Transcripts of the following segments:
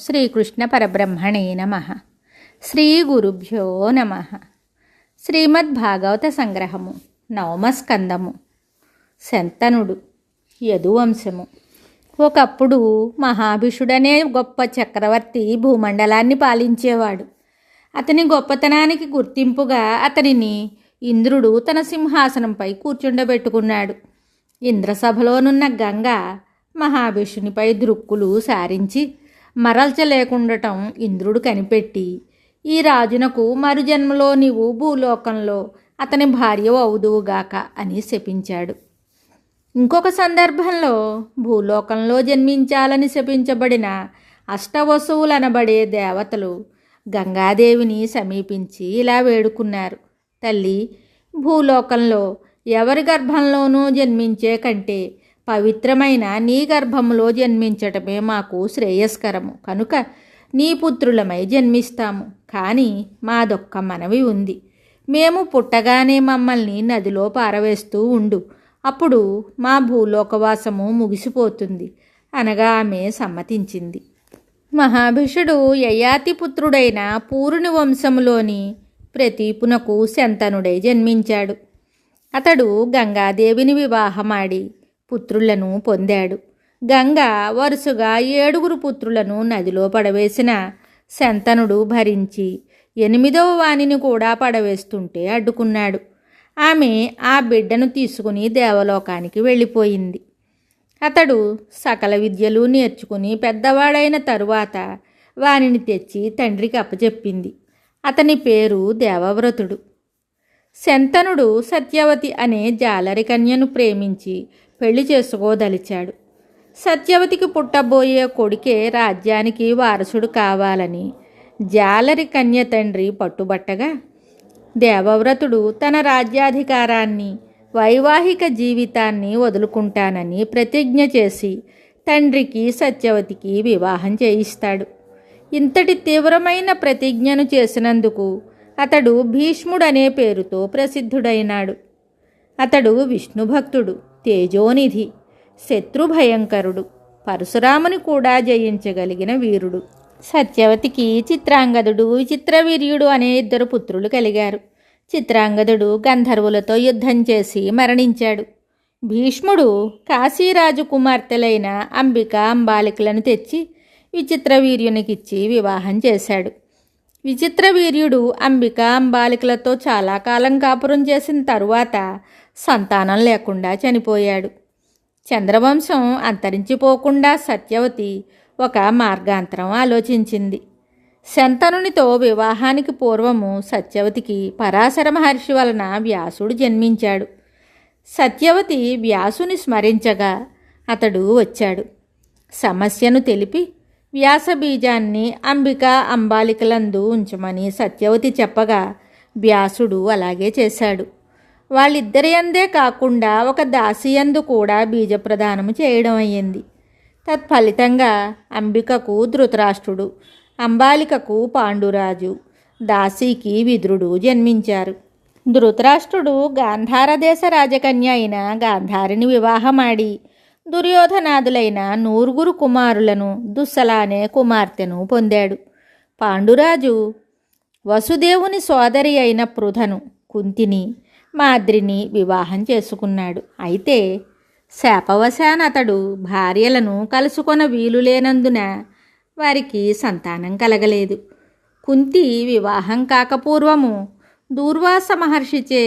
శ్రీకృష్ణ పరబ్రహ్మణే నమః. శ్రీ గురుభ్యో నమః. శ్రీమద్భాగవత సంగ్రహము, నవమ స్కందము. శంతనుడు, యదువంశము. ఒకప్పుడు మహాభిషుడనే గొప్ప చక్రవర్తి భూమండలాన్ని పాలించేవాడు. అతని గొప్పతనానికి గుర్తింపుగా అతనిని ఇంద్రుడు తన సింహాసనంపై కూర్చుండబెట్టుకున్నాడు. ఇంద్రసభలోనున్న గంగ మహాభిషునిపై దృక్కులు సారించి మరల్చలేకుండటం ఇంద్రుడు కనిపెట్టి, ఈ రాజునకు మరుజన్మలో నీవు భూలోకంలో అతని భార్య అవుదువుగాక అని శపించాడు. ఇంకొక సందర్భంలో భూలోకంలో జన్మించాలని శపించబడిన అష్టవసువులనబడే దేవతలు గంగాదేవిని సమీపించి ఇలా వేడుకున్నారు: తల్లి, భూలోకంలో ఎవరి గర్భంలోనూ జన్మించే కంటే పవిత్రమైన నీ గర్భంలో జన్మించటమే మాకు శ్రేయస్కరము. కనుక నీ పుత్రులమై జన్మిస్తాము. కానీ మాదొక్క మనవి ఉంది. మేము పుట్టగానే మమ్మల్ని నదిలో పారవేస్తూ ఉండు. అప్పుడు మా భూలోకవాసము ముగిసిపోతుంది అనగా ఆమె సమ్మతించింది. మహాభిషుడు యయాతి పుత్రుడైన పూరుని వంశములోని ప్రతీపునకు శంతనుడై జన్మించాడు. అతడు గంగాదేవిని వివాహమాడి పుత్రులను పొందాడు. గంగ వరుసగా 7 పుత్రులను నదిలో పడవేసిన శంతనుడు భరించి 8వ వానిని కూడా పడవేస్తుంటే అడ్డుకున్నాడు. ఆమె ఆ బిడ్డను తీసుకుని దేవలోకానికి వెళ్ళిపోయింది. అతడు సకల విద్యలు నేర్చుకుని పెద్దవాడైన తరువాత వానిని తెచ్చి తండ్రికి అప్పచెప్పింది. అతని పేరు దేవవ్రతుడు. శంతనుడు సత్యవతి అనే జాలరి కన్యను ప్రేమించి పెళ్లి చేసుకోదలిచాడు. సత్యవతికి పుట్టబోయే కొడుకే రాజ్యానికి వారసుడు కావాలని జాలరి కన్య తండ్రి పట్టుబట్టగా, దేవవ్రతుడు తన రాజ్యాధికారాన్ని, వైవాహిక జీవితాన్ని వదులుకుంటానని ప్రతిజ్ఞ చేసి తండ్రికి సత్యవతికి వివాహం చేయిస్తాడు. ఇంతటి తీవ్రమైన ప్రతిజ్ఞను చేసినందుకు అతడు భీష్ముడనే పేరుతో ప్రసిద్ధుడైనాడు. అతడు విష్ణుభక్తుడు, తేజోనిధి, శత్రుభయంకరుడు, పరశురాముని కూడా జయించగలిగిన వీరుడు. సత్యవతికి చిత్రాంగదుడు, విచిత్రవీర్యుడు అనే 2 పుత్రులు కలిగారు. చిత్రాంగదుడు గంధర్వులతో యుద్ధం చేసి మరణించాడు. భీష్ముడు కాశీరాజు కుమార్తెలైన అంబిక, అంబాలికలను తెచ్చి విచిత్రవీర్యునికిచ్చి వివాహం చేశాడు. విచిత్రవీర్యుడు అంబిక, అంబాలికలతో చాలా కాలం కాపురం చేసిన తరువాత సంతానం లేకుండా చనిపోయాడు. చంద్రవంశం అంతరించిపోకుండా సత్యవతి ఒక మార్గాంతరం ఆలోచించింది. శంతనునితో వివాహానికి పూర్వము సత్యవతికి పరాశర మహర్షి వలన వ్యాసుడు జన్మించాడు. సత్యవతి వ్యాసుని స్మరించగా అతడు వచ్చాడు. సమస్యను తెలిపి వ్యాసబీజాన్ని అంబిక, అంబాలికలందు ఉంచమని సత్యవతి చెప్పగా వ్యాసుడు అలాగే చేశాడు. వాళ్ళిద్దరి అందే కాకుండా ఒక దాసియందు కూడా బీజప్రదానము చేయడం అయ్యింది. తత్ఫలితంగా అంబికకు ధృతరాష్ట్రుడు, అంబాలికకు పాండురాజు, దాసీకి విదురుడు జన్మించారు. ధృతరాష్ట్రుడు గాంధార దేశ రాజకన్య అయిన గాంధారిని వివాహమాడి దుర్యోధనాదులైన 9 కుమారులను, దుస్సల అనే కుమార్తెను పొందాడు. పాండురాజు వసుదేవుని సోదరి అయిన పృథను, కుంతిని, మాద్రిని వివాహం చేసుకున్నాడు. అయితే శాపవశాన అతడు భార్యలను కలుసుకొన వీలు లేనందున వారికి సంతానం కలగలేదు. కుంతి వివాహం కాకపూర్వము దూర్వాస మహర్షిచే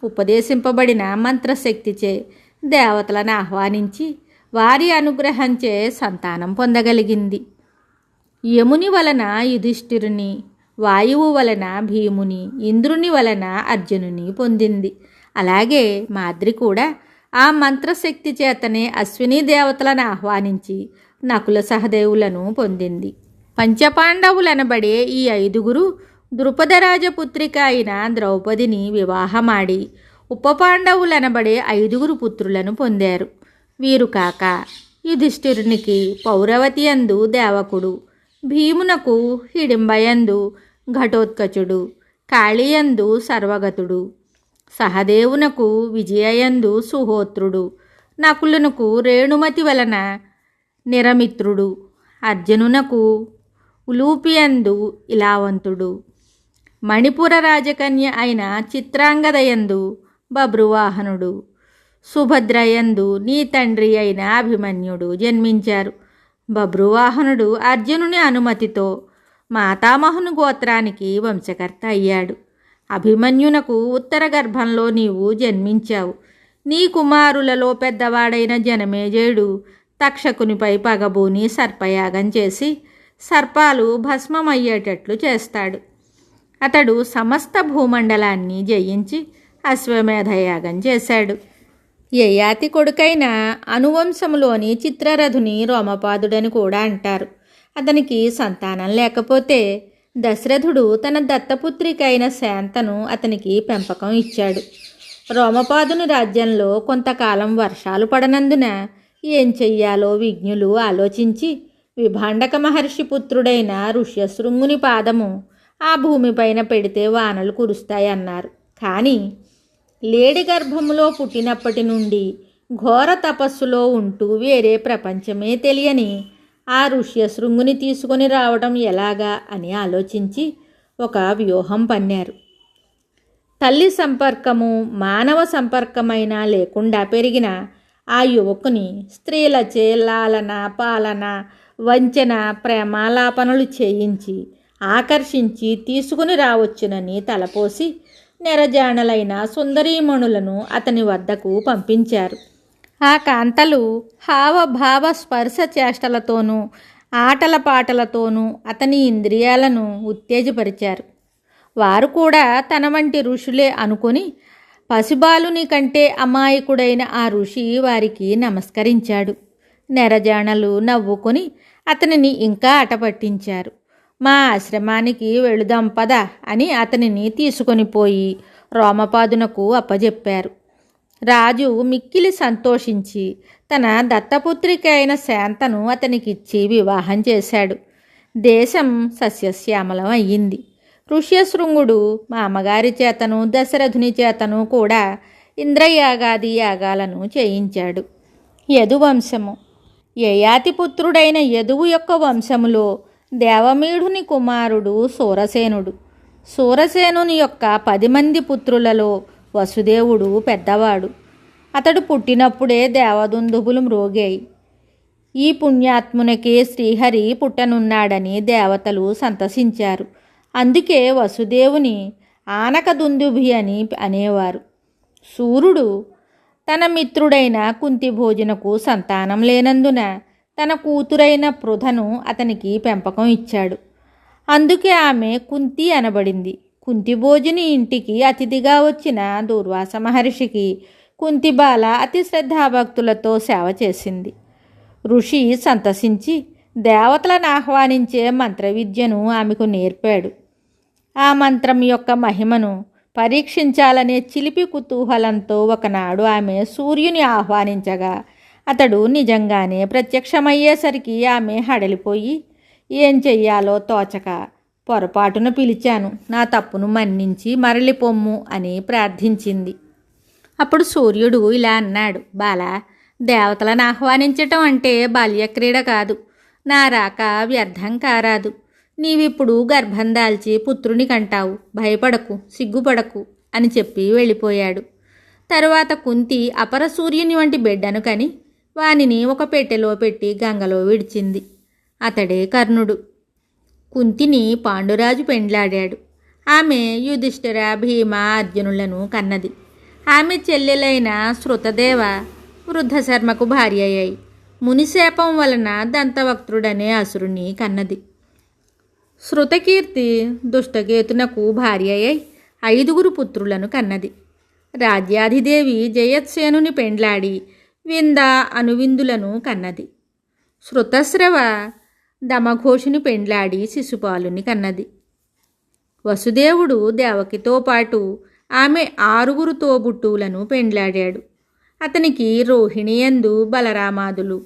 ఉపదేశింపబడిన మంత్రశక్తిచే దేవతలను ఆహ్వానించి వారి అనుగ్రహంచే సంతానం పొందగలిగింది. యముని వలన యుధిష్ఠిరుని, వాయువు వలన భీముని, ఇంద్రుని వలన అర్జునుని పొందింది. అలాగే మాద్రి కూడా ఆ మంత్రశక్తి చేతనే అశ్విని దేవతలను ఆహ్వానించి నకుల సహదేవులను పొందింది. పంచపాండవులనబడే ఈ 5 ద్రుపదరాజపుత్రిక అయిన ద్రౌపదిని వివాహమాడి ఉపపాండవులనబడే 5 పుత్రులను పొందారు. వీరు కాక యుధిష్ఠిరునికి పౌరవతి యందు దేవకుడు, భీమునకు హిడింబయందు ఘటోత్కచుడు, కాళియందు సర్వగతుడు, సహదేవునకు విజయయందు సుహోత్రుడు, నకులునకు రేణుమతి వలన నిరమిత్రుడు, అర్జునునకు ఉలూపియందు ఇలావంతుడు, మణిపుర రాజకన్య అయిన చిత్రాంగదయందు బభ్రువాహనుడు, సుభద్రయందు నీ తండ్రి అయిన అభిమన్యుడు జన్మించారు. బభ్రువాహనుడు అర్జునుని అనుమతితో మాతామహుని గోత్రానికి వంశకర్త అయ్యాడు. అభిమన్యునకు ఉత్తర గర్భంలో నీవు జన్మించావు. నీ కుమారులలో పెద్దవాడైన జనమేజయుడు తక్షకునిపై పగబూని సర్పయాగం చేసి సర్పాలు భస్మమయ్యేటట్లు చేస్తాడు. అతడు సమస్త భూమండలాన్ని జయించి అశ్వమేధయాగం చేశాడు. యయాతి కొడుకైన అనువంశములోని చిత్రరథుని రోమపాదుడని కూడా అంటారు. అతనికి సంతానం లేకపోతే దశరథుడు తన దత్తపుత్రికైన శాంతను అతనికి పెంపకం ఇచ్చాడు. రోమపాదుని రాజ్యంలో కొంతకాలం వర్షాలు పడనందున ఏం చెయ్యాలో విజ్ఞులు ఆలోచించి విభాండక మహర్షి పుత్రుడైన ఋష్యశృంగుని పాదము ఆ భూమిపైన పెడితే వానలు కురుస్తాయన్నారు. కానీ లేడి గర్భములో పుట్టినప్పటి నుండి ఘోర తపస్సులో ఉంటూ వేరే ప్రపంచమే తెలియని ఆ ఋష్యశృంగుని తీసుకొని రావడం ఎలాగా అని ఆలోచించి ఒక వ్యూహం పన్నారు. తల్లి సంపర్కము మానవ సంపర్కమైనా లేకుండా పెరిగిన ఆ యువకుని స్త్రీలచే లాలన పాలన వంచన ప్రేమాలాపనలు చేయించి ఆకర్షించి తీసుకుని రావచ్చునని తలపోసి నెరజాణలైన సుందరీమణులను అతని వద్దకు పంపించారు. ఆ కాంతలు హావభావ స్పర్శ చేష్టలతోనూ ఆటల పాటలతోనూ అతని ఇంద్రియాలను ఉత్తేజపరిచారు. వారు కూడా తన వంటి ఋషులే అనుకుని పసిబాలుని కంటే అమాయకుడైన ఆ ఋషి వారికి నమస్కరించాడు. నెరజాణలు నవ్వుకొని అతనిని ఇంకా అటపట్టించారు. మా ఆశ్రమానికి వెళుదాం పద అని అతనిని తీసుకొని పోయి రోమపాదునకు అప్పజెప్పారు. రాజు మిక్కిలి సంతోషించి తన దత్తపుత్రిక అయిన శాంతను అతనికిచ్చి వివాహం చేశాడు. దేశం సస్యశ్యామలం అయ్యింది. ఋష్యశృంగుడు మా అమ్మగారి చేతను దశరథుని చేతను కూడా ఇంద్రయాగాది యాగాలను చేయించాడు. యదువంశము. యయాతిపుత్రుడైన యదువు యొక్క వంశములో దేవమీఢుని కుమారుడు సూరసేనుడు. సూరసేనుని యొక్క 10 మంది పుత్రులలో వసుదేవుడు పెద్దవాడు. అతడు పుట్టినప్పుడే దేవదుందుబులు మ్రోగాయి. ఈ పుణ్యాత్మునకే శ్రీహరి పుట్టనున్నాడని దేవతలు సంతసించారు. అందుకే వసుదేవుని ఆనకదుందుభి అని అనేవారు. సూర్యుడు తన మిత్రుడైన కుంతిభోజునకు సంతానం లేనందున తన కూతురైన పృథను అతనికి పెంపకం ఇచ్చాడు. అందుకే ఆమె కుంతి అనబడింది. కుంతిభోజుని ఇంటికి అతిథిగా వచ్చిన దూర్వాస మహర్షికి కుంతిబాల అతి శ్రద్ధాభక్తులతో సేవ చేసింది. ఋషి సంతసించి దేవతలను ఆహ్వానించే మంత్రవిద్యను ఆమెకు నేర్పాడు. ఆ మంత్రం యొక్క మహిమను పరీక్షించాలనే చిలిపి కుతూహలంతో ఒకనాడు ఆమె సూర్యుని ఆహ్వానించగా అతడు నిజంగానే ప్రత్యక్షమయ్యేసరికి ఆమె హడలిపోయి ఏం చెయ్యాలో తోచక పొరపాటున పిలిచాను, నా తప్పును మన్నించి మరలిపొమ్ము అని ప్రార్థించింది. అప్పుడు సూర్యుడు ఇలా అన్నాడు, బాలా, దేవతలను ఆహ్వానించటం అంటే బాల్యక్రీడ కాదు. నా రాక వ్యర్థం కారాదు. నీవిప్పుడు గర్భం దాల్చి పుత్రుని కంటావు. భయపడకు, సిగ్గుపడకు అని చెప్పి వెళ్ళిపోయాడు. తరువాత కుంతి అపర సూర్యుని వంటి బిడ్డను కని వానిని ఒక పెట్టెలో పెట్టి గంగలో విడిచింది. అతడే కర్ణుడు. కుంతిని పాండురాజు పెండ్లాడాడు. ఆమె యుధిష్ఠిర, భీమ, అర్జునులను కన్నది. ఆమె చెల్లెలైన శృతదేవ వృద్ధశర్మకు భార్య అయ్యాయి. మునిశాపం వలన దంతవక్త్రుడనే అసురుని కన్నది. శృతకీర్తి దుష్టకేతునకు భార్య అయి 5 పుత్రులను కన్నది. రాజ్యాధిదేవి జయత్సేనుని పెండ్లాడి వింద అనువిందులను కన్నది. శృతస్రవ దమఘోషుని పెండ్లాడి శిశుపాలుని కన్నది. వసుదేవుడు దేవకితో పాటు ఆమె 6 తోబుట్టువులను పెండ్లాడాడు. అతనికి రోహిణియందు బలరామాదులు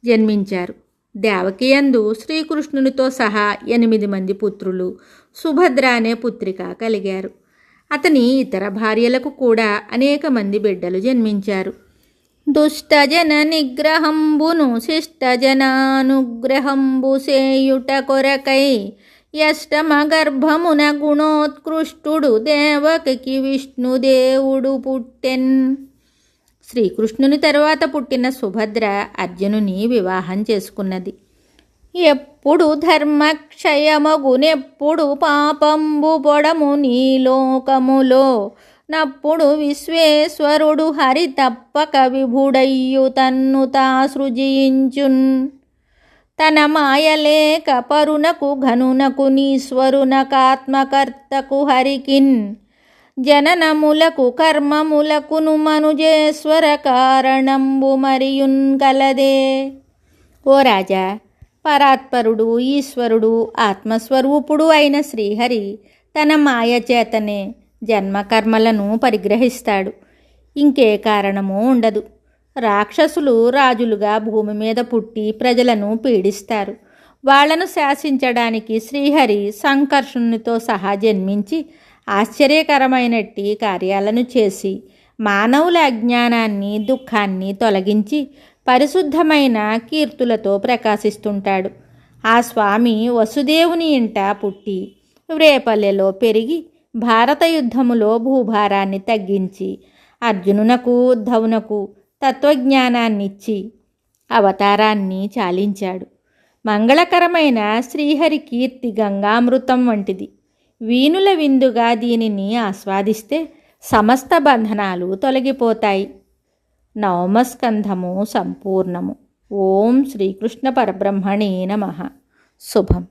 జన్మించారు. దేవకియందు శ్రీకృష్ణునితో సహా 8 మంది పుత్రులు, సుభద్ర అనే పుత్రిక కలిగారు. అతని ఇతర భార్యలకు కూడా అనేక మంది బిడ్డలు జన్మించారు. దుష్టజన నిగ్రహంబును శిష్టజనానుగ్రహంబు సేయుట కొరకై యష్టమ గర్భమున గుణోత్కృష్టుడు దేవకికి విష్ణుదేవుడు పుట్టెన్. శ్రీకృష్ణుని తరువాత పుట్టిన సుభద్ర అర్జునుని వివాహం చేసుకున్నది. ఎప్పుడు ధర్మక్షయమగునెప్పుడు పాపంబు పొడము నీ లోకములో నప్పుడు విశ్వేశ్వరుడు హరి తప్పక విభుడయ్యు తన్ను తా సృజించున్. తన మాయలేక పరునకు ఘనునకు నీశ్వరునకాత్మకర్తకు హరికిన్ జననములకు కర్మములకును మనుజేశ్వర కారణంబు మరియున్ కలదే. ఓ రాజా, పరాత్పరుడు, ఈశ్వరుడు, ఆత్మస్వరూపుడు అయిన శ్రీహరి తన మాయ చేతనే జన్మకర్మలను పరిగ్రహిస్తాడు. ఇంకే కారణమూ ఉండదు. రాక్షసులు రాజులుగా భూమి మీద పుట్టి ప్రజలను పీడిస్తారు. వాళ్లను శాసించడానికి శ్రీహరి సంకర్షణునితో సహా జన్మించి ఆశ్చర్యకరమైనట్టి కార్యాలను చేసి మానవుల అజ్ఞానాన్ని, దుఃఖాన్ని తొలగించి పరిశుద్ధమైన కీర్తులతో ప్రకాశిస్తుంటాడు. ఆ స్వామి వసుదేవుని ఇంట పుట్టి వ్రేపల్లెలో పెరిగి భారత యుద్ధములో భూభారాన్ని తగ్గించి అర్జునునకు, ఉద్ధవునకు తత్వజ్ఞానాన్నిచ్చి అవతారాన్ని చాలించాడు. మంగళకరమైన శ్రీహరి కీర్తి గంగామృతం వంటిది. వీణుల విందుగా దీనిని ఆస్వాదిస్తే సమస్త బంధనాలు తొలగిపోతాయి. నవమస్కంధము సంపూర్ణము. ఓం శ్రీకృష్ణ పరబ్రహ్మణే నమః. శుభం.